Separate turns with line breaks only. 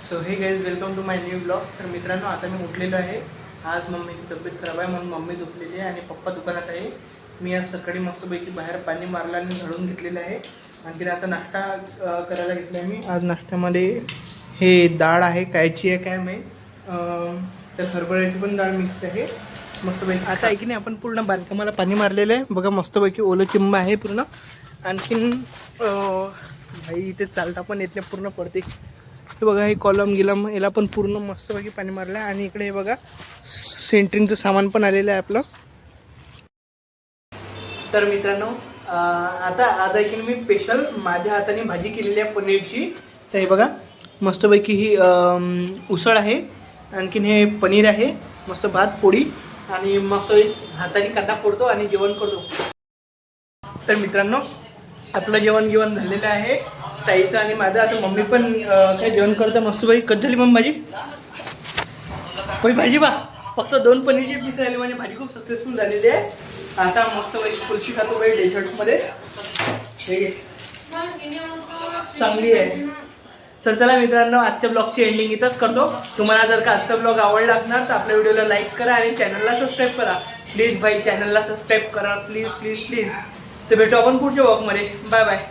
So hey guys welcome to my new blog. तर मित्रांनो आता मी उठलेलो आहे. आज मम्मीची तब्येत खराब आहे म्हणून मम्मी झोपलेली आहे आणि पप्पा दुकानात आहे. मी आज सकाळी मस्तपैकी बाहेर पाणी मारलं आणि झडून घेतलेलं आहे. आणखी आता नाश्ता करायला घेतला आहे मी. आज नाश्त्यामध्ये हे डाळ आहे, कायची आहे काय माहीत, त्या हरभऱ्याची पण डाळ मिक्स आहे मस्तपैकी. आता ऐकी नाही आपण पूर्ण बांधकामाला पाणी मारलेलं आहे बघा, मस्तपैकी ओलं चिंब आहे पूर्ण. आणखीन भाई इथे चालता पण येत नाही, पूर्ण पडते. हे बघा, हे कॉलम गिलम याला पण पूर्ण मस्तपैकी पाणी मारलं आहे. आणि इकडे हे बघा सेंटरिंगचं सामान पण आलेलं आहे आपलं. तर मित्रांनो आता आज ऐकीन मी स्पेशल माझ्या हाताने भाजी केलेली आहे पनीरची. तर हे बघा मस्तपैकी ही उसळ आहे, आणखीन हे पनीर आहे, मस्त भात पोळी आणि मस्त हाताने कांदा फोडतो आणि जेवण करतो. तर मित्रांनो आपलं जेवण झालेलं आहे ताईचं आणि माझं. आता मम्मी पण काय जेवण करतं मस्तपैकी. कधी झाली मम्मी भाजी? होय भाजी बा, फक्त 2 पनीरचे पीस राहिले, म्हणजे भाजी खूप सक्सेसफुल झालेली आहे. आता मस्तपैकी कुल्फी खातो काही डेझर्टमध्ये, हे चांगली आहे. तर चला मित्रांनो आजच्या ब्लॉगची एंडिंग इथंच करतो. तुम्हाला जर का आजचा ब्लॉग आवडला असणार तर आपल्या व्हिडिओला लाईक करा आणि चॅनलला सबस्क्राईब करा. प्लीज भाई चॅनलला सबस्क्राईब करा, प्लीज प्लीज प्लीज. तर भेटू आपण पुढच्या ब्लॉगमध्ये. Bye bye.